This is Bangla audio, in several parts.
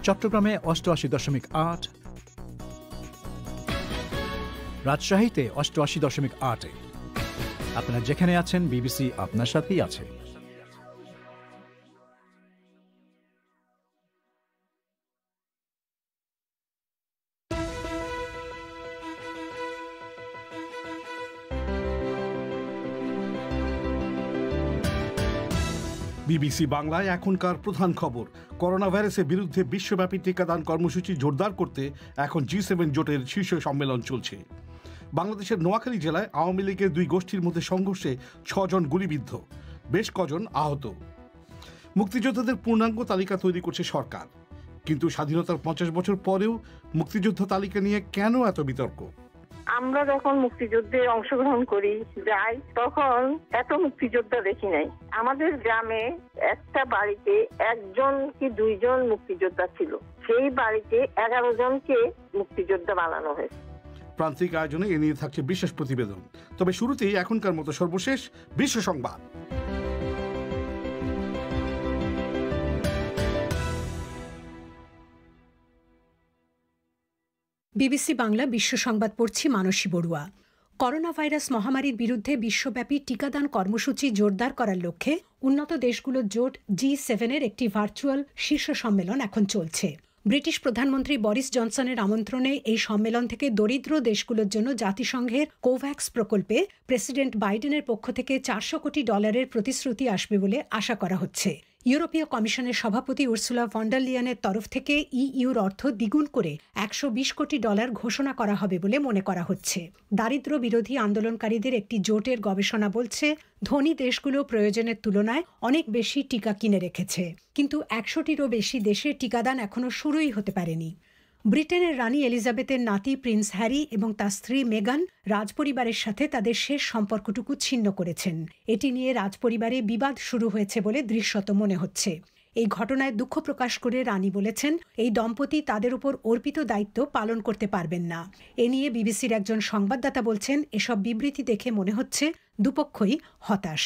চট্টগ্রামে ৮৮.৮, রাজশাহীতে ৮৮.৮। আপনারা যেখানে আছেন বিবিসি আপনার সাথেই আছে। বিবিসি বাংলায় এখনকার প্রধান খবর। করোনা ভাইরাসের বিরুদ্ধে বিশ্বব্যাপী টিকাদান কর্মসূচি জোরদার করতে এখন G7 জোটের শীর্ষ সম্মেলন চলছে। বাংলাদেশের নোয়াখালী জেলায় আওয়ামী লীগের দুই গোষ্ঠীর মধ্যে সংঘর্ষে ৬ জন গুলিবিদ্ধ, বেশ কজন আহত। মুক্তিযোদ্ধাদের পূর্ণাঙ্গ তালিকা তৈরি করছে সরকার, কিন্তু স্বাধীনতার ৫০ বছর পরেও মুক্তিযোদ্ধা তালিকা নিয়ে কেন এত বিতর্ক? আমরা যখন মুক্তিযুদ্ধে অংশগ্রহণ করি যাই, তখন এত মুক্তিযোদ্ধা দেখি নাই। আমাদের গ্রামে একটা বাড়িতে ১জন কি ২জন মুক্তিযোদ্ধা ছিল, সেই বাড়িতে ১১ জনকে মুক্তিযোদ্ধা বানানো হয়েছে। প্রান্তিক আয়োজনে এ নিয়ে থাকছে বিশেষ প্রতিবেদন। তবে শুরুতেই এখনকার মতো সর্বশেষ বিশ্ব সংবাদ। বিবিসি বাংলা বিশ্ব সংবাদ পড়ছি মানসী বড়ুয়া। করোনা ভাইরাস মহামারীর বিরুদ্ধে বিশ্বব্যাপী টিকাদান কর্মসূচি জোরদার করার লক্ষ্যে উন্নত দেশগুলোর জোট G7-এর একটি ভার্চুয়াল শীর্ষ সম্মেলন এখন চলছে। ব্রিটিশ প্রধানমন্ত্রী বরিস জনসনের আমন্ত্রণে এই সম্মেলন থেকে দরিদ্র দেশগুলোর জন্য জাতিসংঘের কোভ্যাক্স প্রকল্পে প্রেসিডেন্ট বাইডেনের পক্ষ থেকে $৪০০ কোটি প্রতিশ্রুতি আসবে বলে আশা করা হচ্ছে। ইউরোপীয় কমিশনের সভাপতি উর্সুলা ভন ডার লিয়েনের তরফ থেকে ইইউর অর্থ দ্বিগুণ করে $১২০ কোটি ঘোষণা করা হবে বলে মনে করা হচ্ছে। দারিদ্র বিরোধী আন্দোলনকারীদের একটি জোটের গবেষণা বলছে, ধনী দেশগুলো প্রয়োজনের তুলনায় অনেক বেশি টিকা কিনে রেখেছে, কিন্তু ১০০টিরও বেশি দেশে টিকাদান এখনো শুরুই হতে পারেনি। ব্রিটেনের রানী এলিজাবেথের নাতি প্রিন্স হ্যারি এবং তার স্ত্রী মেগান রাজপরিবারের সাথে তাদের শেষ সম্পর্কটুকু ছিন্ন করেছেন। এটি নিয়ে রাজপরিবারে বিবাদ শুরু হয়েছে বলে দৃশ্যত মনে হচ্ছে। এই ঘটনায় দুঃখ প্রকাশ করে রানী বলেছেন, এই দম্পতি তাদের উপর অর্পিত দায়িত্ব পালন করতে পারবেন না। এ নিয়ে বিবিসির একজন সংবাদদাতা বলছেন, এসব বিবৃতি দেখে মনে হচ্ছে দুপক্ষই হতাশ।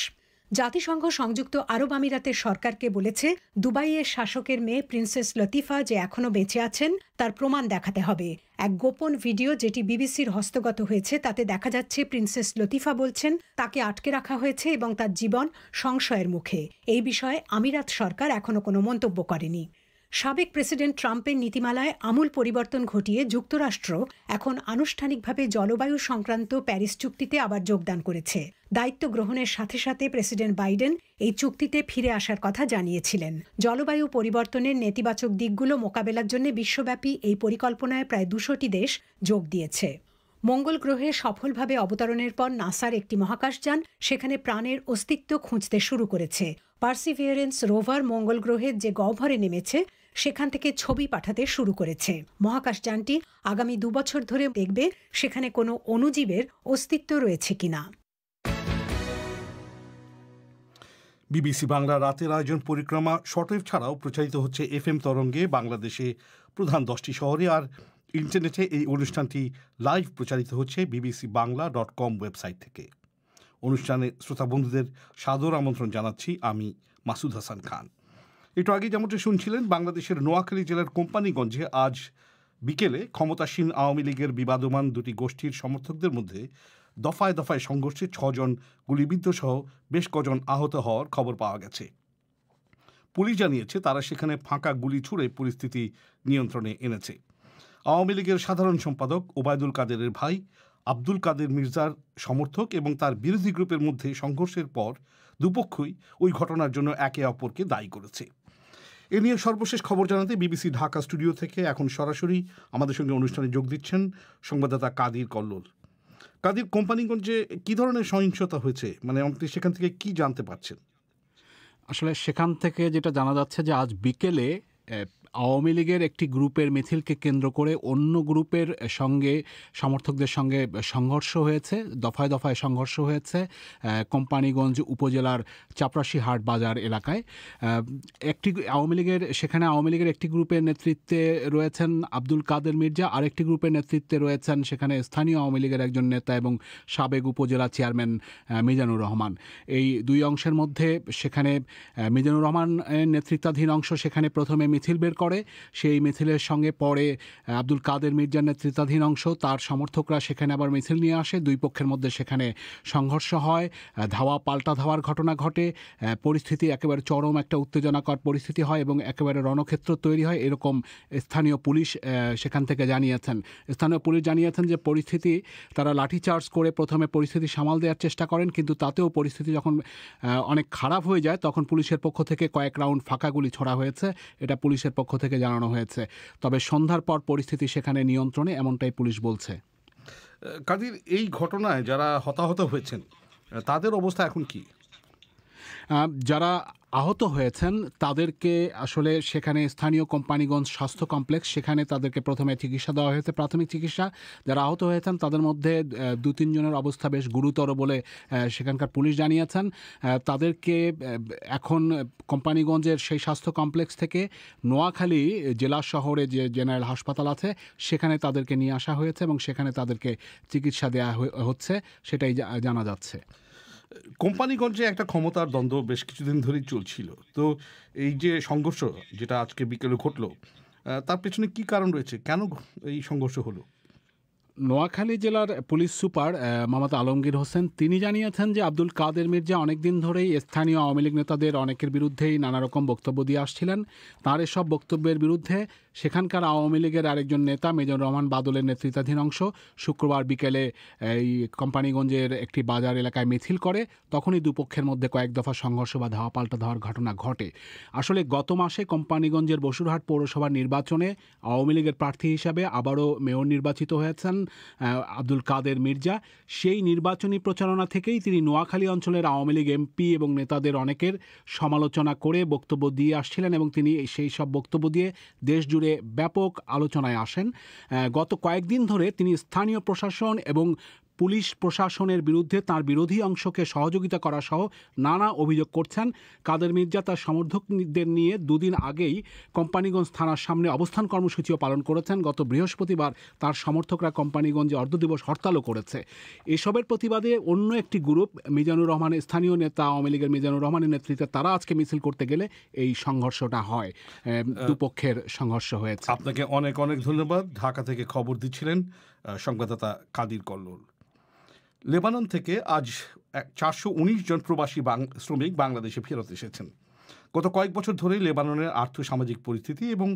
জাতিসংঘ সংযুক্ত আরব আমিরাতের সরকারকে বলেছে, দুবাইয়ের শাসকের মেয়ে প্রিন্সেস লতিফা যে এখনো বেঁচে আছেন তার প্রমাণ দেখাতে হবে। এক গোপন ভিডিও যেটি বিবিসির হস্তগত হয়েছে তাতে দেখা যাচ্ছে প্রিন্সেস লতিফা বলছেন তাকে আটকে রাখা হয়েছে এবং তার জীবন সংশয়ের মুখে। এই বিষয়ে আমিরাত সরকার এখনো কোনো মন্তব্য করেনি। সাবেক প্রেসিডেন্ট ট্রাম্পের নীতিমালায় আমূল পরিবর্তন ঘটিয়ে যুক্তরাষ্ট্র এখন আনুষ্ঠানিকভাবে জলবায়ু সংক্রান্ত প্যারিস চুক্তিতে আবার যোগদান করেছে। দায়িত্ব গ্রহণের সাথে সাথে প্রেসিডেন্ট বাইডেন এই চুক্তিতে ফিরে আসার কথা জানিয়েছিলেন। জলবায়ু পরিবর্তনের নেতিবাচক দিকগুলো মোকাবেলার জন্য বিশ্বব্যাপী এই পরিকল্পনায় প্রায় ২০০টি দেশ যোগ দিয়েছে। মঙ্গল গ্রহে সফলভাবে অবতরণের পর নাসার একটি মহাকাশযান সেখানে প্রাণের অস্তিত্ব খুঁজতে শুরু করেছে। পার্সিভিয়ারেন্স রোভার মঙ্গল গ্রহের যে গহ্বরে নেমেছে সেখান থেকে ছবি পাঠাতে শুরু করেছে। মহাকাশযানটি আগামী ২ বছর ধরে দেখবে সেখানে কোনো অণুজীবের অস্তিত্ব রয়েছে কিনা। বিবিসি বাংলা রাতের আয়োজন পরিক্রমা শর্টওয়েভ ছাড়াও প্রচারিত হচ্ছে FM তরঙ্গে বাংলাদেশে প্রধান 10টি শহরে, আর ইন্টারনেটে এই অনুষ্ঠানটি লাইভ প্রচারিত হচ্ছে bbcbangla.com ওয়েবসাইট থেকে। অনুষ্ঠানে শ্রোতা বন্ধুদের সাদর আমন্ত্রণ জানাচ্ছি আমি মাসুদ হাসান খান। একটু আগে যেমনটা শুনছিলেন, বাংলাদেশের নোয়াখালী জেলার কোম্পানিগঞ্জে আজ বিকেলে ক্ষমতাসীন আওয়ামী লীগের বিবাদমান দুটি গোষ্ঠীর সমর্থকদের মধ্যে দফায় দফায় সংঘর্ষে ৬ জন গুলিবিদ্ধ সহ বেশ কজন আহত হওয়ার খবর পাওয়া গেছে। পুলিশ জানিয়েছে তারা সেখানে ফাঁকা গুলি ছুড়ে পরিস্থিতি নিয়ন্ত্রণে এনেছে। আওয়ামী লীগের সাধারণ সম্পাদক ওবায়দুল কাদেরের ভাই আব্দুল কাদের মির্জার সমর্থক এবং তার বিরোধী গ্রুপের মধ্যে সংঘর্ষের পর দুপক্ষই ওই ঘটনার জন্য একে অপরকে দায়ী করেছে। এ নিয়ে সর্বশেষ খবর জানাতে বিবিসি ঢাকা স্টুডিও থেকে এখন সরাসরি আমাদের সঙ্গে অনুষ্ঠানে যোগ দিচ্ছেন সংবাদদাতা কাদির কল্লোল। কাদির, কোম্পানিগঞ্জে কি ধরনের সহিংসতা হয়েছে, মানে আপনি সেখান থেকে কি জানতে পারছেন? আসলে সেখান থেকে যেটা জানা যাচ্ছে যে আজ বিকেলে আওয়ামী লীগের একটি গ্রুপের মিছিলকে কেন্দ্র করে অন্য গ্রুপের সঙ্গে সমর্থকদের সঙ্গে সংঘর্ষ হয়েছে, দফায় দফায় সংঘর্ষ হয়েছে কোম্পানিগঞ্জ উপজেলার চাপরাশি হাট বাজার এলাকায়। সেখানে আওয়ামী লীগের একটি গ্রুপের নেতৃত্বে রয়েছেন আব্দুল কাদের মির্জা, আরেকটি গ্রুপের নেতৃত্বে রয়েছেন সেখানে স্থানীয় আওয়ামী লীগের একজন নেতা এবং সাবেক উপজেলা চেয়ারম্যান মিজানুর রহমান। এই দুই অংশের মধ্যে সেখানে মিজানুর রহমান নেতৃত্বাধীন অংশ সেখানে প্রথমে মিছিল বের করে। সেই মিছিলের সঙ্গে পরে আব্দুল কাদের মির্জার নেতৃত্বাধীন অংশ, তার সমর্থকরা সেখানে আবার মিছিল নিয়ে আসে। দুই পক্ষের মধ্যে সেখানে সংঘর্ষ হয়, ধাওয়া পাল্টা ধাওয়ার ঘটনা ঘটে, পরিস্থিতি একেবারে চরম একটা উত্তেজনাকর পরিস্থিতি হয় এবং একেবারে রণক্ষেত্র তৈরি হয়, এরকম স্থানীয় পুলিশ সেখান থেকে জানিয়েছেন। স্থানীয় পুলিশ জানিয়েছেন যে পরিস্থিতি, তারা লাঠিচার্জ করে প্রথমে পরিস্থিতি সামাল দেওয়ার চেষ্টা করেন, কিন্তু তাতেও পরিস্থিতি যখন অনেক খারাপ হয়ে যায় তখন পুলিশের পক্ষ থেকে কয়েক রাউন্ড ফাঁকা গুলি ছোড়া হয়েছে, এটা পুলিশের পক্ষ থেকে জানানো হয়েছে। তবে সন্ধ্যার পর পরিস্থিতি সেখানে নিয়ন্ত্রণে, এমনটাই পুলিশ বলছে। কাদির, এই ঘটনায় যারা হতাহত হয়েছেন তাদের অবস্থা এখন কি? যারা আহত হয়েছেন তাদেরকে আসলে সেখানে স্থানীয় কোম্পানিগঞ্জ স্বাস্থ্য কমপ্লেক্স, সেখানে তাদেরকে প্রথমে চিকিৎসা দেওয়া হয়েছে, প্রাথমিক চিকিৎসা। যারা আহত হয়েছেন তাদের মধ্যে 2-3 জনের অবস্থা বেশ গুরুতর বলে সেখানকার পুলিশ জানিয়েছেন। তাদেরকে এখন কোম্পানিগঞ্জের সেই স্বাস্থ্য কমপ্লেক্স থেকে নোয়াখালী জেলা শহরে যে জেনারেল হাসপাতাল আছে সেখানে তাদেরকে নিয়ে আসা হয়েছে এবং সেখানে তাদেরকে চিকিৎসা দেওয়া হচ্ছে, সেটাই জানা যাচ্ছে। কোম্পানিগঞ্জে একটা ক্ষমতার দ্বন্দ্ব বেশ কিছুদিন ধরেই চলছিল, তো এই যে সংঘর্ষ যেটা আজকে বিকেলে ঘটলো, তার পেছনে কি কারণ রয়েছে? কেন এই সংঘর্ষ হলো? নোয়াখালী জেলার পুলিশ সুপার মোহাম্মদ আলমগীর হোসেন তিনি জানিয়েছেন যে আব্দুল কাদের মির্জা অনেকদিন ধরেই স্থানীয় আওয়ামী লীগ নেতাদের অনেকের বিরুদ্ধেই নানা রকম বক্তব্য দিয়ে আসছিলেন। তার এসব বক্তব্যের বিরুদ্ধে সেখানকার আওয়ামী লীগের আরেকজন নেতা মেজর রহমান বাদলের নেতৃত্বাধীন অংশ শুক্রবার বিকেলে এই কোম্পানিগঞ্জের একটি বাজার এলাকায় মিছিল করে। তখনই দুপক্ষের মধ্যে কয়েক দফা সংঘর্ষ বা ধাওয়া পাল্টা ধাওয়ার ঘটনা ঘটে। আসলে গত মাসে কোম্পানিগঞ্জের বসুরহাট পৌরসভার নির্বাচনে আওয়ামী লীগের প্রার্থী হিসাবে আবারও মেয়র নির্বাচিত হয়েছেন আব্দুল কাদের মির্জা। সেই নির্বাচনী প্রচারণা থেকেই তিনি নোয়াখালী অঞ্চলের আওয়ামী লীগ এমপি এবং নেতাদের অনেকের সমালোচনা করে বক্তব্য দিয়ে আসছিলেন এবং তিনি সেই সব বক্তব্য দিয়ে দেশ জুড়ে ব্যাপক আলোচনায় আসেন। গত কয়েকদিন ধরে তিনি স্থানীয় প্রশাসন এবং পুলিশ প্রশাসনের বিরুদ্ধে তার বিরোধী অংশকে সহযোগিতা করা সহ নানা অভিযোগ করছেন। কাদের মির্জা তার সমর্থকদের নিয়ে 2 দিন আগেই কোম্পানিগঞ্জ থানার সামনে অবস্থান কর্মসূচিও পালন করেছেন। গত বৃহস্পতিবার তার সমর্থকরা কোম্পানিগঞ্জে অর্ধদিবস হরতালও করেছে। এসবের প্রতিবাদে অন্য একটি গ্রুপ মিজানুর রহমানের স্থানীয় নেতা আওয়ামী লীগের মিজানুর রহমানের নেতৃত্বে তারা আজকে মিছিল করতে গেলে এই সংঘর্ষটা হয়, দুপক্ষের সংঘর্ষ হয়েছে। আপনাকে অনেক অনেক ধন্যবাদ। ঢাকা থেকে খবর দিচ্ছিলেন সংবাদদাতা কাদির কল্লোল। লেবানন থেকে আজ 419 জন প্রবাসী শ্রমিক বাংলাদেশে ফেরত এসেছেন। গত কয়েক বছর ধরেই লেবাননের আর্থসামাজিক পরিস্থিতি এবং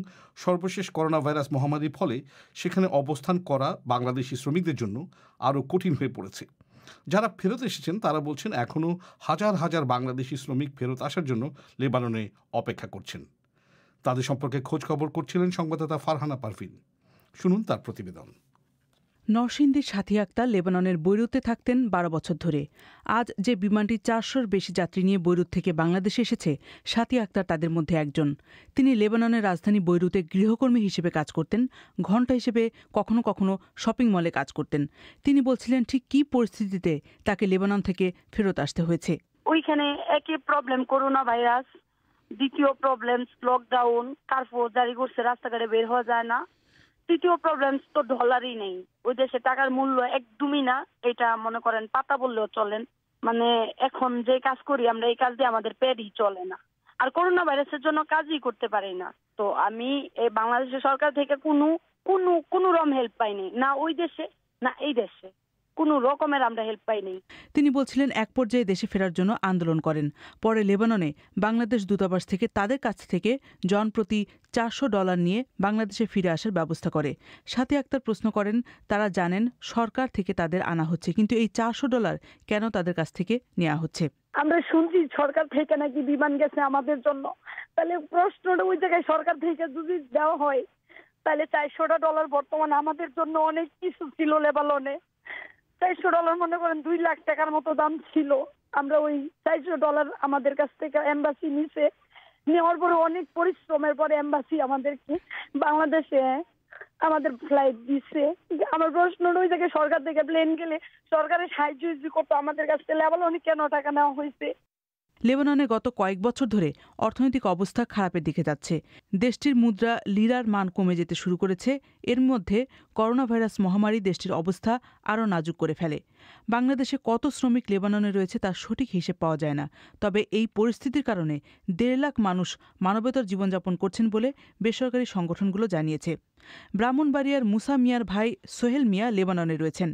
সর্বশেষ করোনা ভাইরাস মহামারীর ফলে সেখানে অবস্থান করা বাংলাদেশি শ্রমিকদের জন্য আরও কঠিন হয়ে পড়েছে। যারা ফেরত এসেছেন তারা বলছেন এখনও হাজার হাজার বাংলাদেশি শ্রমিক ফেরত আসার জন্য লেবাননে অপেক্ষা করছেন। তাদের সম্পর্কে খোঁজ খবর করছিলেন সংবাদদাতা ফারহানা পারভিন। শুনুন তার প্রতিবেদন। নরসিংদীর সাথী আক্তার লেবাননের বৈরুতে থাকতেন 12 বছর ধরে। আজ যে বিমানটি 400-র বেশি যাত্রী নিয়ে বৈরুত থেকে বাংলাদেশে এসেছে, সাথী আক্তার তাদের মধ্যে একজন। তিনি লেবাননের রাজধানী বৈরুতে গৃহকর্মী হিসেবে কাজ করতেন, ঘণ্টা হিসেবে কখনো কখনো শপিং মলে কাজ করতেন। তিনি বলছিলেন ঠিক কী পরিস্থিতিতে তাকে লেবানন থেকে ফেরত আসতে হয়েছে। ওইখানে একই প্রবলেম, করোনা ভাইরাস, দ্বিতীয় প্রবলেম লকডাউন, কারফিউ জারি করছে, রাস্তাঘাটে বের হওয়া যায় না। তৃতীয় প্রবলেম তো ডলারই নেই, ওই দেশে টাকার মূল্য একদমই না, এটা মনে করেন পাতা বললেও চলেন। মানে এখন যে কাজ করি আমরা, এই কাজ দিয়ে আমাদের পেটই চলে না, আর করোনা ভাইরাসের জন্য কাজই করতে পারি না। তো আমি এই বাংলাদেশের সরকার থেকে কোনো রকম হেল্প পাইনি, না ওই দেশে না এই দেশে, কোনো রকমের আমরা হেল্প পাইনি। তিনি বলছিলেন এক পর্যায়ে দেশে ফেরার জন্য আন্দোলন করেন। পরে লেবাননে বাংলাদেশ দূতাবাস থেকে তাদের কাছ থেকে জনপ্রতি $400 নিয়ে বাংলাদেশে ফিরে আসার ব্যবস্থা করে। সাথী আক্তার প্রশ্ন করেন, তারা জানেন সরকার থেকে তাদের আনা হচ্ছে, কিন্তু এই $400 কেন তাদের কাছ থেকে নেওয়া হচ্ছে? আমরা শুনছি সরকার থেকে নাকি বিমান গেছে আমাদের জন্য, তাহলে প্রশ্নটা ওই জায়গায় সরকার থেকে যদি দেওয়া হয় তাহলে $400 বর্তমানে আমাদের জন্য অনেক কিছু ছিল। লেবাননে $400 মনে করেন 2 লাখ টাকার মতো দাম ছিল। আমরা ওই $400 আমাদের কাছ থেকে এম্বাসি নিছে, নেওয়ার পরে অনেক পরিশ্রমের পরে এম্বাসি আমাদেরকে বাংলাদেশে আমাদের ফ্লাইট দিচ্ছে। আমার প্রশ্ন ওই জায়গায় সরকার থেকে প্লেন গেলে সরকারের সাহায্য করতো আমাদের কাছ থেকে, লেবাননে কেন টাকা নেওয়া হয়েছে? লেবাননে গত কয়েক বছর ধরে অর্থনৈতিক অবস্থা খারাপের দিকে যাচ্ছে। দেশটির মুদ্রা লিরার মান কমে যেতে শুরু করেছে। এর মধ্যে করোনা ভাইরাস মহামারী দেশটির অবস্থা আরও নাজুক করে ফেলে। বাংলাদেশে কত শ্রমিক লেবাননে রয়েছে তার সঠিক হিসেব পাওয়া যায় না। তবে এই পরিস্থিতির কারণে 1.5 লাখ মানুষ মানবেতর জীবনযাপন করছেন বলে বেসরকারি সংগঠনগুলো জানিয়েছে। ব্রাহ্মণবাড়িয়ার মুসা মিয়ার ভাই সোহেল মিয়া লেবাননে রয়েছেন।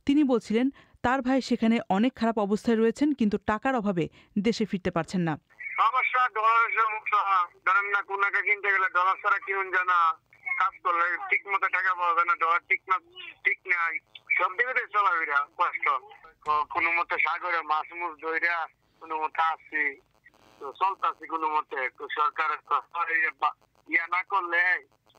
তিনি বলছিলেন তার ভাই সেখানে অনেক খারাপ অবস্থায় রয়েছেন, কিন্তু টাকার অভাবে দেশে ফিরতে পারছেন না। সমস্যা ডলারের সমস্যা, ধরেন না কোন টাকা কিনতে গেলে ডলার ছাড়া কিনুন যায় না, কাজ করলে ঠিক মতো টাকা পাওয়া যায় না, ডলার ঠিক নাই, সব দিকে চলাফেরা কষ্ট। কোনো মতে সাগরে মাছ মুছ ধইরা কোনো মতে আসছি, তো চলতেছি কোনো মতে। সরকার ইয়া না করলে,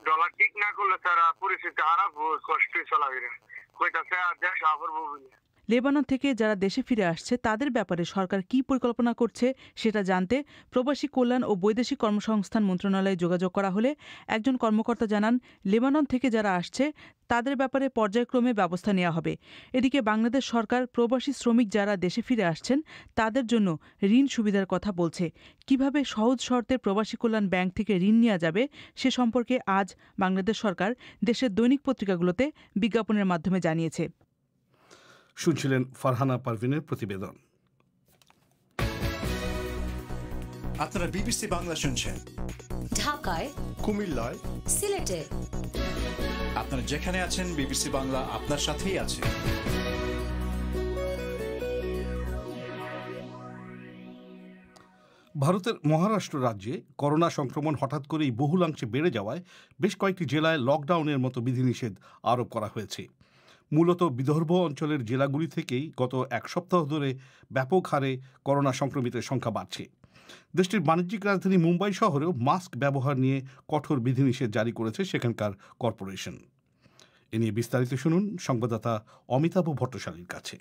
ডলার ঠিক না করলে তারা পরিস্থিতি খারাপ কষ্ট চলাফেরা কইতাছে আর দেশ আবার বলবে। লেবানন থেকে যারা দেশে ফিরে আসছে তাদের ব্যাপারে সরকার কী পরিকল্পনা করছে সেটা জানতে প্রবাসী কল্যাণ ও বৈদেশিক কর্মসংস্থান মন্ত্রণালয়ে যোগাযোগ করা হলে একজন কর্মকর্তা জানান, লেবানন থেকে যারা আসছে তাদের ব্যাপারে পর্যায়ক্রমে ব্যবস্থা নেওয়া হবে। এদিকে বাংলাদেশ সরকার প্রবাসী শ্রমিক যারা দেশে ফিরে আসছেন তাদের জন্য ঋণ সুবিধার কথা বলছে। কিভাবে সহজ শর্তে প্রবাসী কল্যাণ ব্যাংক থেকে ঋণ নেওয়া যাবে সে সম্পর্কে আজ বাংলাদেশ সরকার দেশের দৈনিক পত্রিকাগুলোতে বিজ্ঞাপনের মাধ্যমে জানিয়েছে। শুনছিলেন ফারহানা পারভিনের প্রতিবেদন। আপনারা বিবিসি বাংলা শুনছেন ঢাকায়, কুমিল্লায়, সিলেটে। আপনারা যেখানে আছেন বিবিসি বাংলা আপনার সাথেই আছে। ভারতের মহারাষ্ট্র রাজ্যে করোনা সংক্রমণ হঠাৎ করেই বহুলাংশে বেড়ে যাওয়ায় বেশ কয়েকটি জেলায় লকডাউনের মতো বিধিনিষেধ আরোপ করা হয়েছে। মূলত বিদর্ভ অঞ্চলের জেলাগুলি থেকেই গত এক সপ্তাহ ধরে ব্যাপক হারে করোনা সংক্রমিতের সংখ্যা বাড়ছে। দেশটির বাণিজ্যিক রাজধানী মুম্বাই শহরেও মাস্ক ব্যবহার নিয়ে কঠোর বিধিনিষেধ জারি করেছে সেখানকার কর্পোরেশন। এ নিয়ে বিস্তারিত শুনুন সংবাদদাতা অমিতাভ ভট্টশালীর কাছে।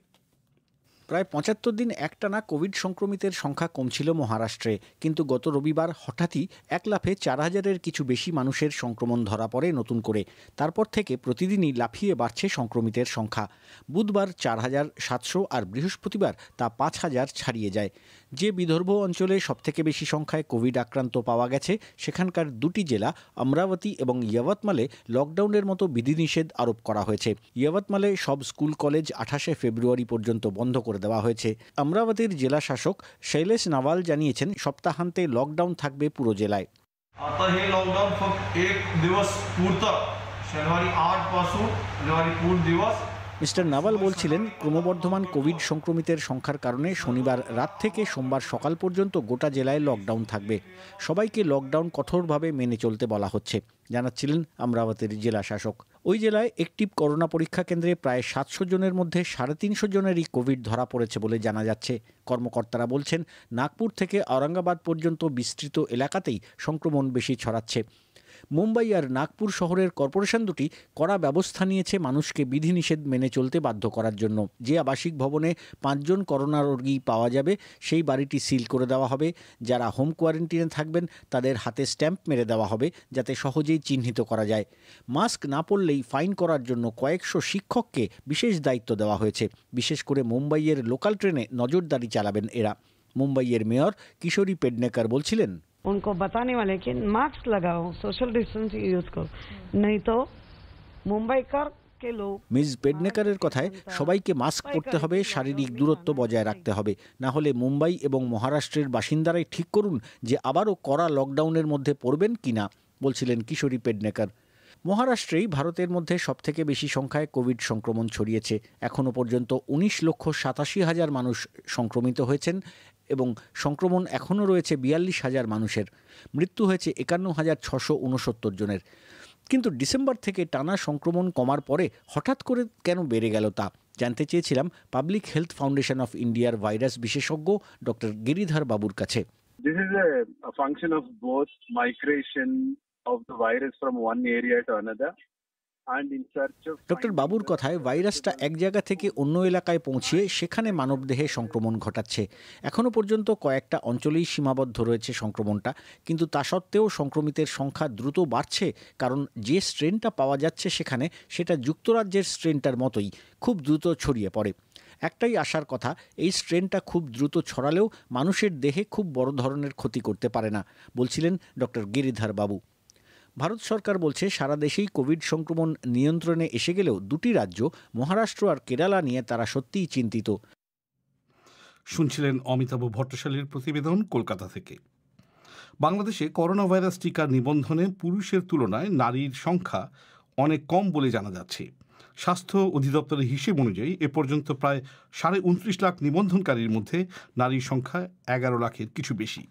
প্রায় ৭৫ দিন একটানা কোভিড সংক্রমিতের সংখ্যা কমছিল মহারাষ্ট্রে, কিন্তু গত রবিবার হঠাৎই এক লাফে ৪,০০০-এর কিছু বেশি মানুষের সংক্রমণ ধরা পড়ে নতুন করে। তারপর থেকে প্রতিদিনই লাফিয়ে বাড়ছে সংক্রমিতের সংখ্যা। বুধবার ৪,৭০০ আর বৃহস্পতিবার তা ৫,০০০ ছাড়িয়ে যায়। যে বিদর্ভ অঞ্চলে সবথেকে বেশি সংখ্যায় কোভিড আক্রান্ত পাওয়া গেছে সেখানকার দুটি জেলা অমরাবতী এবং ইয়াভাতমালে লকডাউনের মতো বিধিনিষেধ আরোপ করা হয়েছে। ইয়াভাতমালে সব স্কুল কলেজ ২৮শে ফেব্রুয়ারি পর্যন্ত বন্ধ করে দেওয়া হয়েছে। অমরাবতীর জেলা শাসক শৈলেশ নাভাল জানিয়েছেন সপ্তাহান্তে লকডাউন থাকবে পুরো জেলায়। आता हे लॉकडाऊन फक्त 1 दिवस पुरतं, शनिवारी 8 पासून रविवारी पूर्ण दिवस। মিস্টার নাভাল বলছিলেন ক্রমবর্ধমান কোভিড সংক্রমিতের সংখ্যার কারণে শনিবার রাত থেকে সোমবার সকাল পর্যন্ত গোটা জেলায় লকডাউন থাকবে। সবাইকে লকডাউন কঠোরভাবে মেনে চলতে বলা হচ্ছে, জানাচ্ছিলেন অমরাবতীর জেলা শাসক। ওই জেলায় একটি করোনা পরীক্ষা কেন্দ্রে প্রায় ৭০০ জনের মধ্যে ৩৫০ জনেরই কোভিড ধরা পড়েছে বলে জানা যাচ্ছে। কর্মকর্তারা বলছেন নাগপুর থেকে ঔরঙ্গাবাদ পর্যন্ত বিস্তৃত এলাকাতেই সংক্রমণ বেশি ছড়াচ্ছে। মুম্বাই আর নাগপুর শহরের কর্পোরেশন দুটি কড়া ব্যবস্থা নিয়েছে মানুষকে বিধিনিষেধ মেনে চলতে বাধ্য করার জন্য। যে আবাসিক ভবনে ৫ জন করোনা রোগী পাওয়া যাবে সেই বাড়িটি সিল করে দেওয়া হবে। যারা হোম কোয়ারেন্টিনে থাকবেন তাদের হাতে স্ট্যাম্প মেরে দেওয়া হবে যাতে সহজেই চিহ্নিত করা যায়। মাস্ক না পরলেই ফাইন করার জন্য কয়েকশো শিক্ষককে বিশেষ দায়িত্ব দেওয়া হয়েছে। বিশেষ করে মুম্বাইয়ের লোকাল ট্রেনে নজরদারি চালাবেন এরা। মুম্বাইয়ের মেয়র কিশোরী পেডনেকার বলছিলেন, उनको बताने वाले कि मास्क लगाओ, सोशल डिस्टेंस यूज करो, नहीं तो मुंबई के लोग। মিস পেডনেকারের কথায় সবাইকে মাস্ক পরতে হবে, শারীরিক দূরত্ব বজায় রাখতে হবে, না হলে মুম্বাই এবং মহারাষ্ট্রের বাসিন্দারাই ঠিক করুন যে আবারও কড়া লকডাউনের মধ্যে পড়বেন কিনা, বলছিলেন কিশোরী পেডনেকার। মহারাষ্ট্রেই ভারতের মধ্যে সবথেকে বেশি সংখ্যায় কোভিড সংক্রমণ ছড়িয়েছে। এখনও পর্যন্ত ১৯,৮৭,০০০ মানুষ সংক্রমিত হয়েছেন এবং সংক্রমণ এখনও রয়েছে ৪২,০০০ মানুষের। মৃত্যু হয়েছে ৫১,৬৬৯ জনের। কিন্তু ডিসেম্বর থেকে টানা সংক্রমণ কমার পরে হঠাৎ করে কেন বেড়ে গেল তা জানতে চেয়েছিলাম পাবলিক হেলথ ফাউন্ডেশন অফ ইন্ডিয়ার ভাইরাস বিশেষজ্ঞ ডক্টর গিরিধর বাবুর কাছে। This is a function of both migration of the virus from one area to another. Doctor বাবুর কথায় ভাইরাসটা এক জায়গা থেকে অন্য এলাকায় পৌঁছিয়ে সেখানে মানবদেহে সংক্রমণ ঘটাচ্ছে। এখনও পর্যন্ত কয়েকটা অঞ্চলেই সীমাবদ্ধ রয়েছে সংক্রমণটা, কিন্তু তা সত্ত্বেও সংক্রমিতের সংখ্যা দ্রুত বাড়ছে, কারণ যে স্ট্রেনটা পাওয়া যাচ্ছে সেখানে সেটা যুক্তরাজ্যের স্ট্রেনটার মতোই খুব দ্রুত ছড়িয়ে পড়ে। একটাই আশার কথা, এই স্ট্রেনটা খুব দ্রুত ছড়ালেও মানুষের দেহে খুব বড় ধরনের ক্ষতি করতে পারে না, বলছিলেন ডক্টর গিরিধার বাবু। ভারত সরকার বলছে সারা দেশেই কোভিড সংক্রমণ নিয়ন্ত্রণে এসে গেলেও দুটি রাজ্য মহারাষ্ট্র আর কেরালা নিয়ে তারা সত্যিই চিন্তিত। শুনছিলেন অমিতাভ ভট্টশালীর প্রতিবেদন কলকাতা থেকে। বাংলাদেশে করোনা ভাইরাস টিকা নিবন্ধনে পুরুষের তুলনায় নারীর সংখ্যা অনেক কম বলে জানা যাচ্ছে। স্বাস্থ্য অধিদপ্তরের হিসেব অনুযায়ী এ পর্যন্ত প্রায় 29.5 লাখ নিবন্ধনকারীর মধ্যে নারীর সংখ্যা 11 লাখের কিছু বেশি।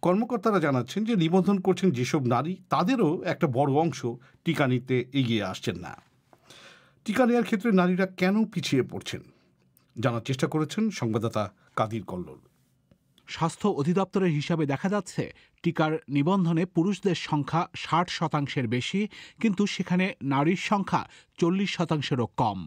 কর্মকর্তারা জানাচ্ছেন যে নিবন্ধন করছেন যেসব নারী, তাদেরও একটা বড় অংশ টিকা নিতে এগিয়ে আসছেন না। টিকা নেওয়ার ক্ষেত্রে নারীরা কেন পিছিয়ে পড়ছেন জানার চেষ্টা করেছেন সংবাদদাতা কাদির কল্লোল। স্বাস্থ্য অধিদপ্তরের হিসাবে দেখা যাচ্ছে টিকার নিবন্ধনে পুরুষদের সংখ্যা 60% বেশি, কিন্তু সেখানে নারীর সংখ্যা 40%-এরও কম।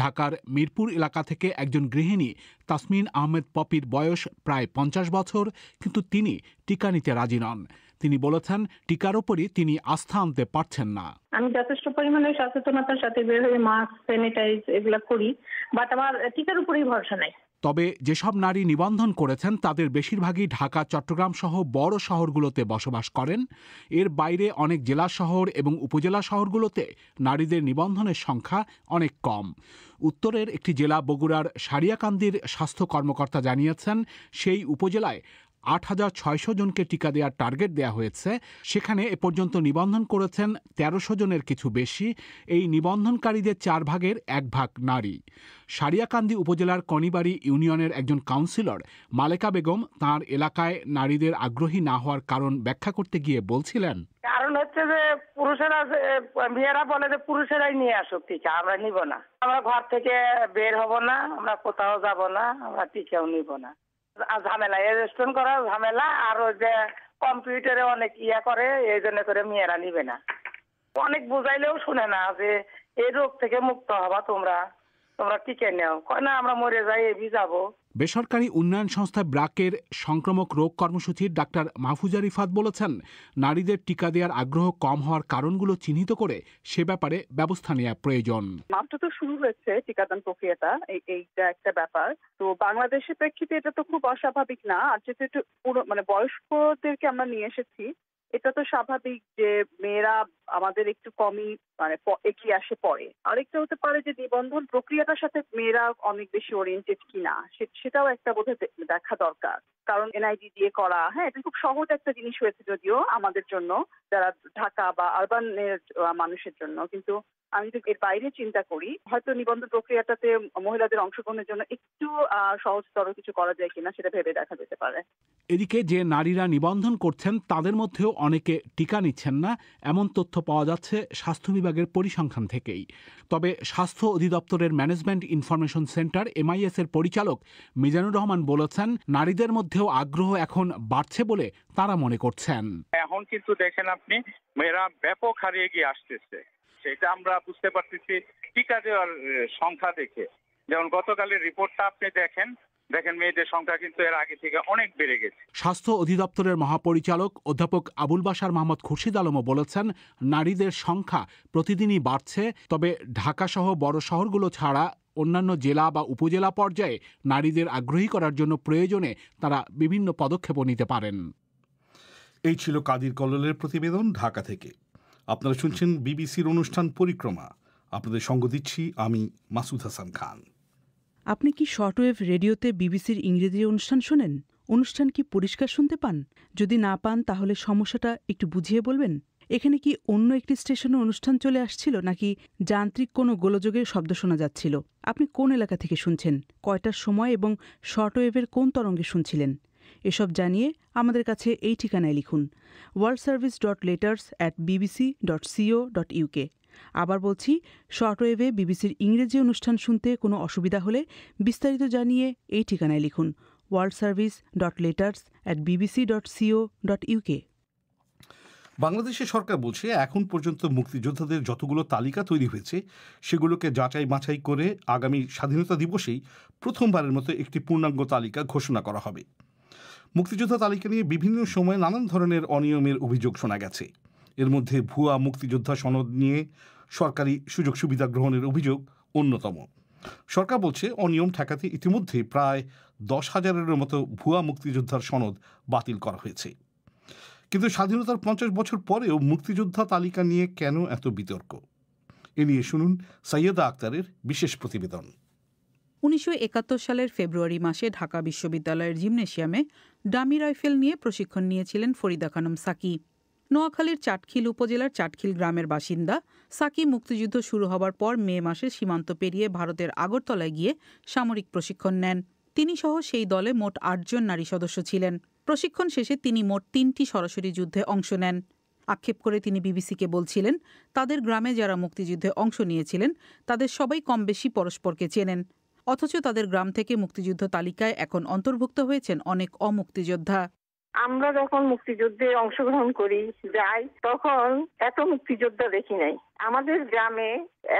ঢাকার মিরপুর এলাকা থেকে একজন গৃহিণী তাসমিন আহমেদ পপির বয়স প্রায় 50 বছর, কিন্তু তিনি টিকা নিতে রাজি নন। তিনি বলেছেন টিকার উপরই তিনি আস্থা আনতে পারছেন না। আমি যথেষ্ট পরিমাণে সচেতনতার সাথে বের হয়ে মাস্ক, স্যানিটাইজ এগুলা করি, বাট আমার টিকার উপরই ভরসা নাই। তবে যেসব নারী নিবন্ধন করেছেন তাদের বেশিরভাগই ঢাকা, চট্টগ্রাম সহ বড় শহরগুলোতে বসবাস করেন। এর বাইরে অনেক জেলা শহর এবং উপজেলা শহরগুলোতে নারীদের নিবন্ধনের সংখ্যা অনেক কম। উত্তরের একটি জেলা বগুড়ার সারিয়াকান্দির স্বাস্থ্য কর্মকর্তা জানিয়েছেন সেই উপজেলায় 8,600 জনকে টিকা দেওয়ার টার্গেট দেওয়া হয়েছে। সেখানে এ পর্যন্ত নিবন্ধন করেছেন 1300 জনের কিছু বেশি। এই নিবন্ধনকারীদের 4 ভাগের 1 ভাগ নারী। সারিয়াকান্দি উপজেলার কনিবাড়ি ইউনিয়নের একজন কাউন্সিলর মালেকা বেগম তাঁর এলাকায় নারীদের আগ্রহী না হওয়ার কারণ ব্যাখ্যা করতে গিয়ে বলছিলেন, কারণ হচ্ছে যে পুরুষেরা, মেয়েরা বলে যে পুরুষেরাই নিয়ে আসুক টিকা, আমরা নিব না, আমরা ঘর থেকে বের হব না, আমরা কোথাও যাব না, আমরা টিকাও নিব না। ঝামেলা, রেজিস্ট্রেশন করা ঝামেলা, আর ওই যে কম্পিউটারে অনেক করে, এই জন্য করে মেয়েরা নিবে না। অনেক বুঝাইলেও শুনে না যে এই রোগ থেকে মুক্ত হবা তোমরা টিকা নেও, কয় না আমরা মরে যাই, এবি যাবো। বেসরকারি উন্নয়ন সংস্থা ব্র্যাকের সংক্রামক রোগ কর্মসূচির ডাক্তার মাহফুজা রিফাত বলেছেন, নারীদের টিকা দেওয়ার আগ্রহ কম হওয়ার কারণগুলো চিহ্নিত করে সে ব্যাপারে ব্যবস্থা নেওয়া প্রয়োজন। মাত্র তো শুরু হয়েছে টিকাদান প্রক্রিয়াটা, এইটা একটা ব্যাপার। তো বাংলাদেশের প্রেক্ষিতে এটা তো খুব অস্বাভাবিক না। আর যেহেতু একটু পুরো বয়স্কদেরকে আমরা নিয়ে এসেছি, এটা তো স্বাভাবিক যে মেয়েরা আমাদের একটু কমই এগিয়ে আসে পরে। আরেকটা হতে পারে যে নিবন্ধন প্রক্রিয়াটার সাথে মেয়েরা অনেক বেশি ওরিয়েন্টেড কিনা, সেটাও একটা বোধহয় দেখা দরকার। কারণ এনআইডি দিয়ে করা, এটা খুব সহজ একটা জিনিস হয়েছে যদিও আমাদের জন্য, যারা ঢাকা বা আরবানের মানুষের জন্য, কিন্তু আমি যদি এর বাইরে চিন্তা করি, হয়তো নিবন্ধন প্রক্রিয়াটাতে মহিলাদের অংশগ্রহণের জন্য একটু সহজতর কিছু করা যায় কিনা সেটা ভেবে দেখা যেতে পারে। এদিকে যে নারীরা নিবন্ধন করছেন তাদের মধ্যেও অনেকে টিকা নিচ্ছেন না, এমন তথ্য পাওয়া যাচ্ছে স্বাস্থ্য বিভাগের পরিসংখ্যান থেকেই। তবে স্বাস্থ্য অধিদপ্তরের ম্যানেজমেন্ট ইনফরমেশন সেন্টার MIS এর পরিচালক মিজানুর রহমান বলেছেন, নারীদের মধ্যেও আগ্রহ এখন বাড়ছে বলে তারা মনে করছেন। এখন কিন্তু দেখেন আপনি, মেয়েরা ব্যাপক হারে এগিয়ে আসতেছে, সেটা আমরা বুঝতে পারতেছি টিকা দেওয়ার সংখ্যা দেখে। যেমন গতকালের রিপোর্টটা আপনি দেখেন মেয়েদের সংখ্যা কিন্তু এর আগে থেকে অনেক বেড়ে গেছে। স্বাস্থ্য অধিদপ্তরের মহাপরিচালক অধ্যাপক আবুল বাশার মোহাম্মদ খুরশিদ আলমও বলেছেন, নারীদের সংখ্যা প্রতিদিনই বাড়ছে, তবে ঢাকা সহ বড় শহরগুলো ছাড়া অন্যান্য জেলা বা উপজেলা পর্যায়ে নারীদের আগ্রহী করার জন্য প্রয়োজনে তারা বিভিন্ন পদক্ষেপও নিতে পারেন। এই ছিল কাদির কল্লোলের প্রতিবেদন ঢাকা থেকে। আপনারা শুনছেন বিবিসির অনুষ্ঠান পরিক্রমা। আপনাদের সঙ্গ দিচ্ছি আমি মাসুদ হাসান খান। আপনি কি শর্টওয়েভ রেডিওতে বিবিসির ইংরেজি অনুষ্ঠান শোনেন? অনুষ্ঠান কি পরিষ্কার শুনতে পান? যদি না পান তাহলে সমস্যাটা একটু বুঝিয়ে বলবেন। এখানে কি অন্য একটি স্টেশনে অনুষ্ঠান চলে আসছিল, নাকি যান্ত্রিক কোনো গোলযোগের শব্দ শোনা যাচ্ছিল? আপনি কোন এলাকা থেকে শুনছেন, কয়টার সময় এবং শর্টওয়েভের কোন তরঙ্গে শুনছিলেন? এসব জানিয়ে আমাদের কাছে এই ঠিকানায় লিখুন, worldservice.letters@bbc.co.uk। আবার বলছি, শর্টওয়েভে বিবিসির ইংরেজি অনুষ্ঠান শুনতে কোনো অসুবিধা হলে বিস্তারিত জানিয়ে এই ঠিকানায় লিখুন, worldservice.letters@bbc.co.uk। বাংলাদেশের সরকার বলছে, এখন পর্যন্ত মুক্তিযোদ্ধাদের যতগুলো তালিকা তৈরি হয়েছে সেগুলোকে যাচাই বাছাই করে আগামী স্বাধীনতা দিবসেই প্রথমবারের মতো একটি পূর্ণাঙ্গ তালিকা ঘোষণা করা হবে। মুক্তিযোদ্ধা তালিকা নিয়ে বিভিন্ন সময়ে নানান ধরনের অনিয়মের অভিযোগ শোনা গেছে। এর মধ্যে ভুয়া মুক্তিযোদ্ধা সনদ নিয়ে সরকারি সুযোগ সুবিধা গ্রহণের অভিযোগ অন্যতম। সরকার বলছে অনিয়ম ঠেকাতে ইতিমধ্যে প্রায় 10,000-এর মতো ভুয়া মুক্তিযোদ্ধার সনদ বাতিল করা হয়েছে। কিন্তু স্বাধীনতার 50 বছর পরেও মুক্তিযোদ্ধা তালিকা নিয়ে কেন এত বিতর্ক? এ নিয়ে শুনুন সৈয়দা আক্তারের বিশেষ প্রতিবেদন। 1971 সালের ফেব্রুয়ারি মাসে ঢাকা বিশ্ববিদ্যালয়ের জিমনেশিয়ামে ডামি রাইফেল নিয়ে প্রশিক্ষণ নিয়েছিলেন ফরিদা খানম সাকি। নোয়াখালীর চাটখিল উপজেলার চাটখিল গ্রামের বাসিন্দা সাকি মুক্তিযুদ্ধ শুরু হবার পর মে মাসে সীমান্ত পেরিয়ে ভারতের আগরতলায় গিয়ে সামরিক প্রশিক্ষণ নেন। তিনি সহ সেই দলে মোট 8 জন নারী সদস্য ছিলেন। প্রশিক্ষণ শেষে তিনি মোট 3টি সরাসরি যুদ্ধে অংশ নেন। আক্ষেপ করে তিনি বিবিসিকে বলছিলেন, তাদের গ্রামে যারা মুক্তিযুদ্ধে অংশ নিয়েছিলেন তাদের সবাই কম বেশি পরস্পরকে চেনেন, অথচ তাদের গ্রাম থেকে মুক্তিযুদ্ধ তালিকায় এখন অন্তর্ভুক্ত হয়েছেন অনেক অমুক্তিযোদ্ধা। আমরা যখন মুক্তিযুদ্ধে অংশগ্রহণ করি যাই তখন এত মুক্তিযোদ্ধা দেখি নাই। আমাদের গ্রামে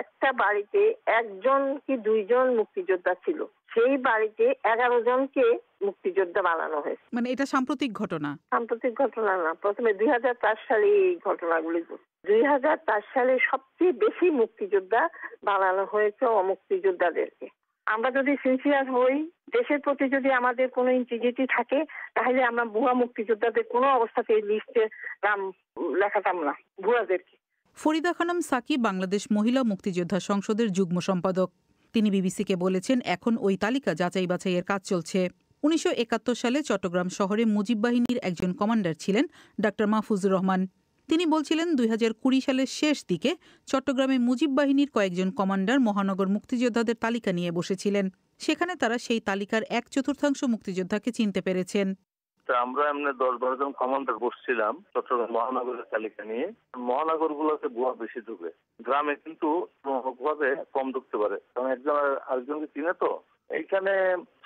একটা বাড়িতে 1জন কি 2জন মুক্তিযোদ্ধা ছিল, সেই বাড়িতে 11 জনকে মুক্তিযোদ্ধা বানানো হয়েছে। মানে এটা সাম্প্রতিক ঘটনা? সাম্প্রতিক ঘটনা না, প্রথমে 2004 সালে এই ঘটনাগুলি। 2004 সালে সবচেয়ে বেশি মুক্তিযোদ্ধা বানানো হয়েছে অমুক্তিযোদ্ধাদেরকে। আমরা যদি সিনসিয়ার হই, দেশের প্রতি যদি আমাদের কোনো ইন্টিগ্রিটি থাকে, তাহলে আমরা ভুয়া মুক্তিযোদ্ধাদের কোনো অবস্থাতে এই লিস্টে নাম লেখাতাম না, ভুয়াদেরকে। ফরিদা খানম সাকি বাংলাদেশ মহিলা মুক্তিযোদ্ধা সংসদের যুগ্ম সম্পাদক। তিনি বিবিসিকে বলেছেন, এখন ওই তালিকা যাচাই বাছাইয়ের কাজ চলছে। 1971 সালে চট্টগ্রাম শহরে মুজিব বাহিনীর একজন কমান্ডার ছিলেন ডা. মাহফুজুর রহমান। তিনি বলছিলেন, 2020 সালের শেষ দিকে চট্টগ্রামে মুজিব বাহিনীর কয়েকজন কমান্ডার মহানগর মুক্তিযোদ্ধাদের তালিকা নিয়ে বসেছিলেন। সেখানে তারা সেই তালিকার 1/4 মুক্তিযোদ্ধাকে চিনতে পেরেছেন। আমরা এমনি 10-12 জন কমান্ডার বসছিলাম চট্টগ্রাম মহানগরের তালিকা নিয়ে। মহানগরগুলোতে ভুয়া বেশি ঢুকে, গ্রামে কিন্তু ভাবে কম ঢুকতে পারে, কারণ একজন আরেকজনকে চিনে। তো এইখানে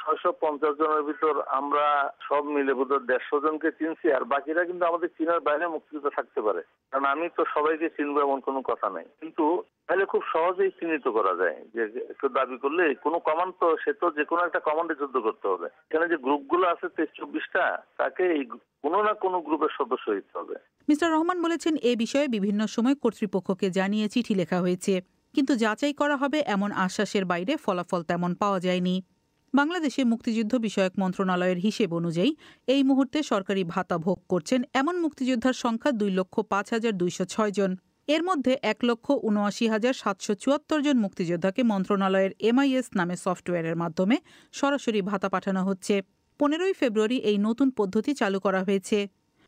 650 জনের ভিতর আমরা সব মিলে বোধহয় 150 জনকে চিনছি, আর বাকিরা কিন্তু আমাদের চিনার বাইরে মুক্তিযোদ্ধা থাকতে পারে। কারণ আমি তো সবাইকে চিনবো এমন কোনো কথা নাই, কিন্তু তাহলে খুব সহজেই চিহ্নিত করা যায় যে একটু দাবি করলে কোনো কমান্ড, তো সে তো যে কোনো একটা কমান্ডে যুদ্ধ করতে হবে। এখানে যে গ্রুপগুলো আছে 23-24টা, তাকে এই কোনো না কোনো গ্রুপের সদস্য হতে হবে। মিস্টার রহমান বলেছেন, এ বিষয়ে বিভিন্ন সময় কর্তৃপক্ষকে জানিয়ে চিঠি লেখা হয়েছে, কিন্তু যাচাই করা হবে এমন আশ্বাসের বাইরে ফলাফল তেমন পাওয়া যায়নি। বাংলাদেশে মুক্তিযুদ্ধ বিষয়ক মন্ত্রণালয়ের হিসেব অনুযায়ী এই মুহূর্তে সরকারি ভাতা ভোগ করছেন এমন মুক্তিযোদ্ধার সংখ্যা 2,05,206 জন। এর মধ্যে 1,79,774 জন মুক্তিযোদ্ধাকে মন্ত্রণালয়ের MIS নামে সফটওয়্যারের মাধ্যমে সরাসরি ভাতা পাঠানো হচ্ছে। 15ই ফেব্রুয়ারি এই নতুন পদ্ধতি চালু করা হয়েছে।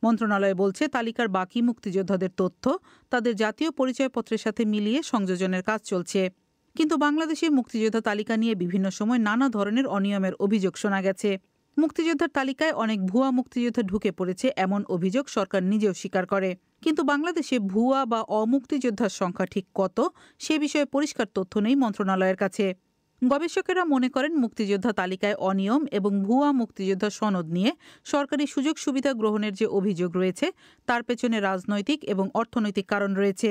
মন্ত্রণালয় বলছে, তালিকার বাকি মুক্তিযোদ্ধাদের তথ্য তাদের জাতীয় পরিচয়পত্রের সাথে মিলিয়ে সংযোজনের কাজ চলছে। কিন্তু বাংলাদেশে মুক্তিযোদ্ধা তালিকা নিয়ে বিভিন্ন সময় নানা ধরনের অনিয়মের অভিযোগ শোনা গেছে। মুক্তিযোদ্ধার তালিকায় অনেক ভুয়া মুক্তিযোদ্ধা ঢুকে পড়েছে এমন অভিযোগ সরকার নিজেও স্বীকার করে। কিন্তু বাংলাদেশে ভুয়া বা অমুক্তিযোদ্ধার সংখ্যা ঠিক কত, সে বিষয়ে পরিষ্কার তথ্য নেই মন্ত্রণালয়ের কাছে। গবেষকেরা মনে করেন, মুক্তিযোদ্ধা তালিকায় অনিয়ম এবং ভুয়া মুক্তিযোদ্ধা সনদ নিয়ে সরকারি সুযোগ সুবিধা গ্রহণের যে অভিযোগ রয়েছে, তার পেছনে রাজনৈতিক এবং অর্থনৈতিক কারণ রয়েছে।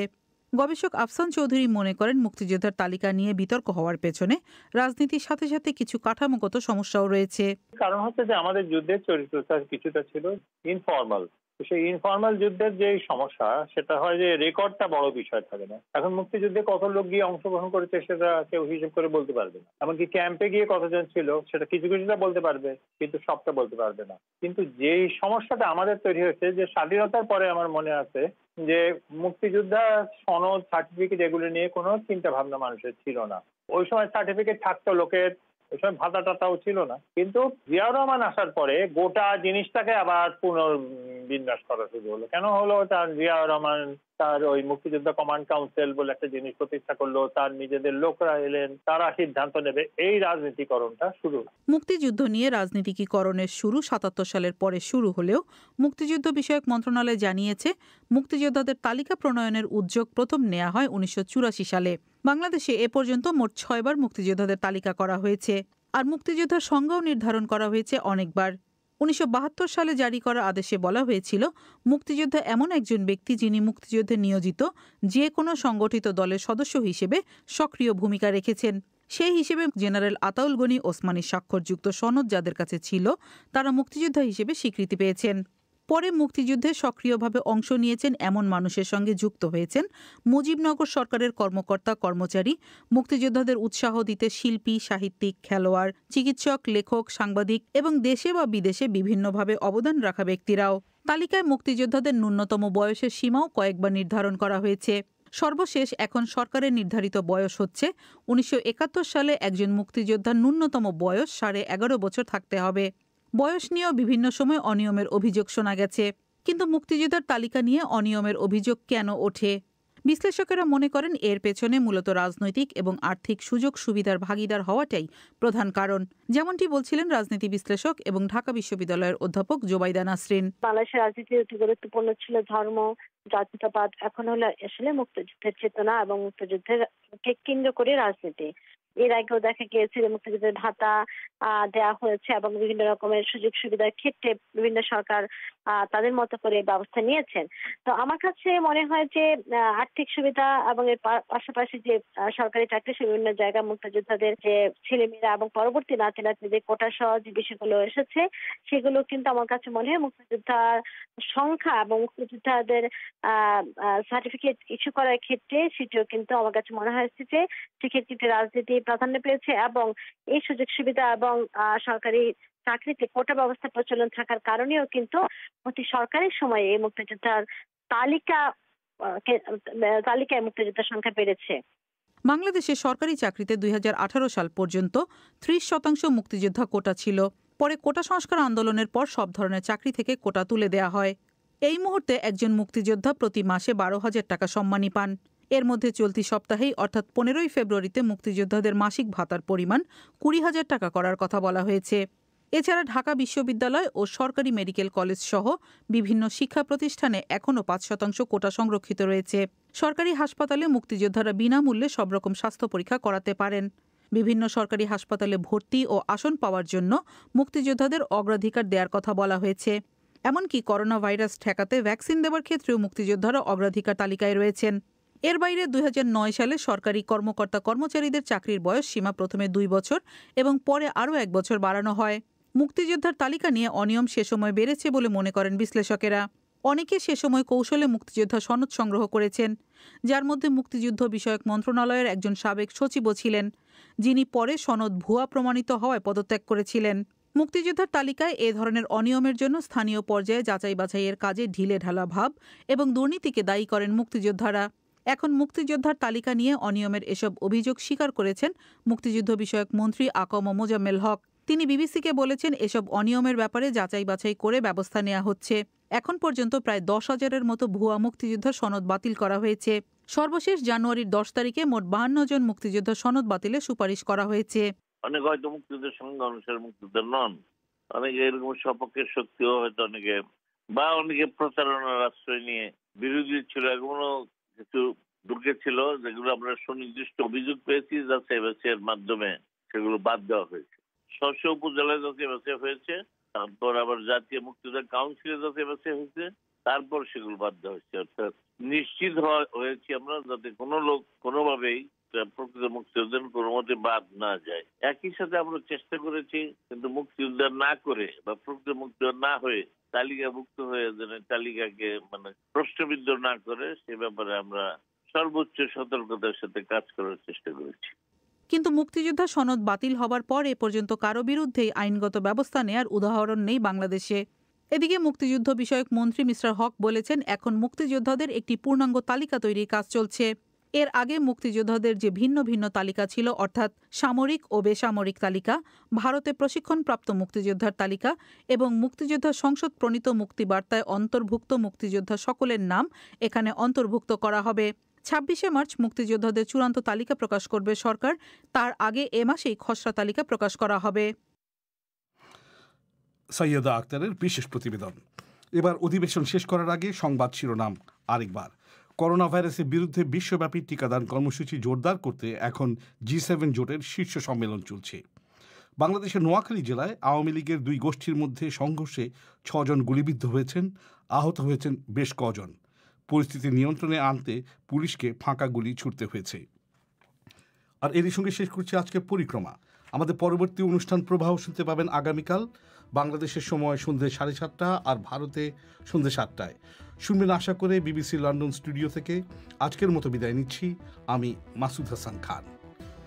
গবেষক আফসান চৌধুরী মনে করেন, মুক্তিযোদ্ধার তালিকা নিয়ে বিতর্ক হওয়ার পেছনে রাজনীতির সাথে সাথে কিছু কাঠামোগত সমস্যাও রয়েছে। কারণ হচ্ছে যে আমাদের যুদ্ধের চরিত্রটা কিছুটা ছিল ইনফর্মাল। সেই ইনফর্মাল যুদ্ধের যে সমস্যা, সেটা হয় যে রেকর্ডটা বড় বিষয় থাকে না। এখন মুক্তিযুদ্ধে কত লোক গিয়ে অংশগ্রহণ করেছে সেটা কেউ হিসেব করে বলতে পারবে না। এমনকি ক্যাম্পে গিয়ে কতজন ছিল সেটা কিছু কিছুটা বলতে পারবে, কিন্তু সবটা বলতে পারবে না। কিন্তু যেই সমস্যাটা আমাদের তৈরি হয়েছে, যে স্বাধীনতার পরে আমার মনে আছে যে মুক্তিযোদ্ধা সনদ, সার্টিফিকেট এগুলো নিয়ে কোনো চিন্তা ভাবনা মানুষের ছিল না। ওই সময় সার্টিফিকেট থাকতো লোকের, ওই সময় ভাতা টাতাও ছিল না। কিন্তু জিয়াউর রহমান আসার পরে গোটা জিনিসটাকে আবার পুনর্বিন্যাস করা শুরু হলো। কেন হলো? তার জিয়াউর রহমান তার ওই মুক্তিযোদ্ধা কমান্ড কাউন্সিল বলে একটা জিনিস প্রতিষ্ঠা করলো, তার নিজেদের লোকরা এলেন, তারা সিদ্ধান্ত নেবে, এই রাজনীতিকরণটা শুরু। মুক্তিযুদ্ধ নিয়ে রাজনীতিকরণের শুরু 77 সালের পরে শুরু হলেও মুক্তিযুদ্ধ বিষয়ক মন্ত্রণালয় জানিয়েছে, মুক্তিযোদ্ধাদের তালিকা প্রণয়নের উদ্যোগ প্রথম নেওয়া হয় 1984 সালে। বাংলাদেশে এ পর্যন্ত মোট 6 বার মুক্তিযোদ্ধাদের তালিকা করা হয়েছে, আর মুক্তিযোদ্ধার সংজ্ঞাও নির্ধারণ করা হয়েছে অনেকবার। 1972 সালে জারি করা আদেশে বলা হয়েছিল, মুক্তিযোদ্ধা এমন একজন ব্যক্তি যিনি মুক্তিযুদ্ধে নিয়োজিত যে কোনো সংগঠিত দলের সদস্য হিসেবে সক্রিয় ভূমিকা রেখেছেন। সেই হিসেবে জেনারেল আতাউল গনি ওসমানীর স্বাক্ষরযুক্ত সনদ যাদের কাছে ছিল, তারা মুক্তিযোদ্ধা হিসেবে স্বীকৃতি পেয়েছেন। পরে মুক্তিযুদ্ধে সক্রিয়ভাবে অংশ নিয়েছেন এমন মানুষের সঙ্গে যুক্ত হয়েছেন মুজিবনগর সরকারের কর্মকর্তা কর্মচারী, মুক্তিযোদ্ধাদের উৎসাহ দিতে শিল্পী, সাহিত্যিক, খেলোয়াড়, চিকিৎসক, লেখক, সাংবাদিক এবং দেশে বা বিদেশে বিভিন্নভাবে অবদান রাখা ব্যক্তিরাও। তালিকায় মুক্তিযোদ্ধাদের ন্যূনতম বয়সের সীমাও কয়েকবার নির্ধারণ করা হয়েছে। সর্বশেষ এখন সরকারের নির্ধারিত বয়স হচ্ছে 1971 সালে একজন মুক্তিযোদ্ধার ন্যূনতম বয়স 11.5 বছর থাকতে হবে। বয়স নিয়েও বিভিন্ন সময় অনিয়মের অভিযোগ শোনা গেছে। কিন্তু মুক্তিযোদ্ধার তালিকা নিয়ে অনিয়মের অভিযোগ কেন ওঠে? বিশ্লেষকেরা মনে করেন এর পেছনে মূলত রাজনৈতিক এবং আর্থিক সুযোগ সুবিধার ভাগিদার হওয়াটাই প্রধান কারণ, যেমনটি বলছিলেন রাজনীতি বিশ্লেষক এবং ঢাকা বিশ্ববিদ্যালয়ের অধ্যাপক জোবাইদা নাসরিন। বাংলাদেশের রাজনীতি অতি গুরুত্বপূর্ণ ছিল ধর্ম, জাতীয়তাবাদ, এখন হলো আসলে মুক্তিযুদ্ধের চেতনা এবং মুক্তিযুদ্ধের কেন্দ্র করে রাজনীতি। এর আগেও দেখা গিয়েছে যে মুক্তিযুদ্ধের ভাতা দেওয়া হয়েছে এবং বিভিন্ন রকমের সুযোগ সুবিধার ক্ষেত্রে বিভিন্ন সরকার তাদের মতো করে ব্যবস্থা নিয়েছেন। তো আমার কাছে মনে হয় যে আর্থিক সুবিধা এবং এর পাশাপাশি যে সরকারি চাকরি বিভিন্ন জায়গায় মুক্তিযোদ্ধাদের যে ছেলেমেয়েরা এবং পরবর্তী নাতি নাতনিদের কোটা সহ যে বিষয়গুলো এসেছে সেগুলো কিন্তু আমার কাছে মনে হয় মুক্তিযোদ্ধার সংখ্যা এবং মুক্তিযোদ্ধাদের সার্টিফিকেট ইস্যু করার ক্ষেত্রে সেটিও কিন্তু আমার কাছে মনে হয়েছে যে সেক্ষেত্রে রাজনীতি প্রাধান্য পেয়েছে এবং এই সুযোগ সুবিধা এবং সরকারি চাকরিতে কোটা ব্যবস্থা প্রচলন থাকার কারণেও কিন্তু প্রতি সরকারের সময়ে এই মুক্তিযোদ্ধার তালিকায় মুক্তিযোদ্ধার সংখ্যা বেড়েছে। বাংলাদেশে সরকারি চাকরিতে 2018 সাল পর্যন্ত 30% মুক্তিযোদ্ধা কোটা ছিল। পরে কোটা সংস্কার আন্দোলনের পর সব ধরনের চাকরি থেকে কোটা তুলে দেওয়া হয়। এই মুহূর্তে একজন মুক্তিযোদ্ধা প্রতি মাসে 12,000 টাকা সম্মানী পান। এর মধ্যে চলতি সপ্তাহেই অর্থাৎ 15ই ফেব্রুয়ারিতে মুক্তিযোদ্ধাদের মাসিক ভাতার পরিমাণ 20,000 টাকা করার কথা বলা হয়েছে। এছাড়া ঢাকা বিশ্ববিদ্যালয় ও সরকারি মেডিকেল কলেজ সহ বিভিন্ন শিক্ষা প্রতিষ্ঠানে এখনও 5% কোটা সংরক্ষিত রয়েছে। সরকারি হাসপাতালে মুক্তিযোদ্ধারা বিনামূল্যে সব রকম স্বাস্থ্য পরীক্ষা করাতে পারেন। বিভিন্ন সরকারি হাসপাতালে ভর্তি ও আসন পাওয়ার জন্য মুক্তিযোদ্ধাদের অগ্রাধিকার দেওয়ার কথা বলা হয়েছে। এমনকি করোনা ভাইরাস ঠেকাতে ভ্যাকসিন দেওয়ার ক্ষেত্রেও মুক্তিযোদ্ধারা অগ্রাধিকার তালিকায় রয়েছেন। এর বাইরে 2009 সালে সরকারি কর্মকর্তা কর্মচারীদের চাকরির বয়স সীমা প্রথমে 2 বছর এবং পরে আরও 1 বছর বাড়ানো হয়। মুক্তিযোদ্ধার তালিকা নিয়ে অনিয়ম সে সময় বেড়েছে বলে মনে করেন বিশ্লেষকেরা। অনেকে সে সময় কৌশলে মুক্তিযোদ্ধা সনদ সংগ্রহ করেছেন, যার মধ্যে মুক্তিযুদ্ধ বিষয়ক মন্ত্রণালয়ের একজন সাবেক সচিবও ছিলেন, যিনি পরে সনদ ভুয়া প্রমাণিত হওয়ায় পদত্যাগ করেছিলেন। মুক্তিযোদ্ধার তালিকায় এ ধরনের অনিয়মের জন্য স্থানীয় পর্যায়ে যাচাই বাছাইয়ের কাজে ঢিলেঢালা ভাব এবং দুর্নীতিকে দায়ী করেন মুক্তিযোদ্ধারা। এখন মুক্তিযোদ্ধার তালিকা নিয়ে অনিয়মের এসব অভিযোগ স্বীকার করেছেন মুক্তিযুদ্ধ বিষয়ক মন্ত্রী আকম মোজাম্মেল হক। তিনি বিবিসিকে বলেছেন, এসব অনিয়মের ব্যাপারে যাচাই বাছাই করে ব্যবস্থা নেওয়া হচ্ছে। এখন পর্যন্ত প্রায় 10,000-এর মতো ভুয়া মুক্তিযোদ্ধার সনদ বাতিল করা হয়েছে। সর্বশেষ জানুয়ারির 10 তারিখে মোট 52 জন মুক্তিযোদ্ধার সনদ বাতিলের সুপারিশ করা হয়েছে। অনেক হয়তো মুক্তিযুদ্ধের সঙ্গে অনুসারে মুক্তিযোদ্ধা নন, অনেকে এরকম সপক্ষের শক্তিও হয়তো অনেকে বা অনেকে প্রতারণার আশ্রয় নিয়ে বিরোধী ছিল, এগুলো কিছু দুর্গে ছিল যেগুলো আমরা সুনির্দিষ্ট অভিযোগ পেয়েছি, যাচাই বাছাইয়ের মাধ্যমে সেগুলো বাদ দেওয়া হয়েছে। স্ব উপজেলায় যাচাই বাছাই হয়েছে, তারপর আবার জাতীয় মুক্তিযোদ্ধা কাউন্সিলে যাচাই বাছাই হয়েছে, তারপর সেগুলো বাদ দেওয়া হয়েছে। অর্থাৎ নিশ্চিত হয়েছি আমরা যাতে কোনো লোক কোনোভাবেই প্রকৃত মুক্তিযোদ্ধার কোনো মতে বাদ না যায়। একই সাথে আমরা চেষ্টা করেছি কিন্তু মুক্তিযোদ্ধা না করে বা প্রকৃত মুক্তিযোদ্ধা না হয়ে তালিকাভুক্ত হয়ে যেন তালিকাকে প্রশ্নবিদ্ধ না করে সে ব্যাপারে আমরা সর্বোচ্চ সতর্কতার সাথে কাজ করার চেষ্টা করেছি। কিন্তু মুক্তিযোদ্ধা সনদ বাতিল হবার পর এ পর্যন্ত কারো বিরুদ্ধেই আইনগত ব্যবস্থা নেয়ার উদাহরণ নেই বাংলাদেশে। এদিকে মুক্তিযুদ্ধ বিষয়ক মন্ত্রী মিস্টার হক বলেছেন, এখন মুক্তিযোদ্ধাদের একটি পূর্ণাঙ্গ তালিকা তৈরির কাজ চলছে। এর আগে মুক্তিযোদ্ধাদের যে ভিন্ন ভিন্ন তালিকা ছিল, অর্থাৎ সামরিক ও বেসামরিক তালিকা, ভারতে প্রশিক্ষণপ্রাপ্ত মুক্তিযোদ্ধার তালিকা এবং মুক্তিযোদ্ধা সংসদ প্রণীত মুক্তিবার্তায় অন্তর্ভুক্ত মুক্তিযোদ্ধা সকলের নাম এখানে অন্তর্ভুক্ত করা হবে। 26শে মার্চ মুক্তিযোদ্ধাদের চূড়ান্ত তালিকা প্রকাশ করবে সরকার। তার আগে এ মাসেই খসড়া তালিকা প্রকাশ করা হবে। সৈয়দা আক্তারের বিশেষ প্রতিবেদন। এবার অধিবেশন শেষ করার আগে সংবাদ শিরোনাম আরেকবার। করোনা ভাইরাসের বিরুদ্ধে বিশ্বব্যাপী টিকাদান কর্মসূচি জোরদার করতে এখন G7 জোটের শীর্ষ সম্মেলন চলছে। বাংলাদেশের নোয়াখালী জেলায় আওয়ামী লীগের 2 গোষ্ঠীর মধ্যে সংঘর্ষে 6 জন গুলিবিদ্ধ হয়েছেন, আহত হয়েছেন বেশ কজন। পরিস্থিতি নিয়ন্ত্রণে আনতে পুলিশকে ফাঁকা গুলি ছুড়তে হয়েছে। আর এরই সঙ্গে শেষ করছি আজকের পরিক্রমা। আমাদের পরবর্তী অনুষ্ঠান প্রবাহ শুনতে পাবেন আগামীকাল বাংলাদেশের সময় সন্ধ্যে 7:30 আর ভারতে সন্ধ্যে 7টায়। শুনবেন আশা করে বিবিসি লন্ডন স্টুডিও থেকে। আজকের মতো বিদায় নিচ্ছি আমি মাসুদ হাসান খান।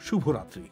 শুভরাত্রি।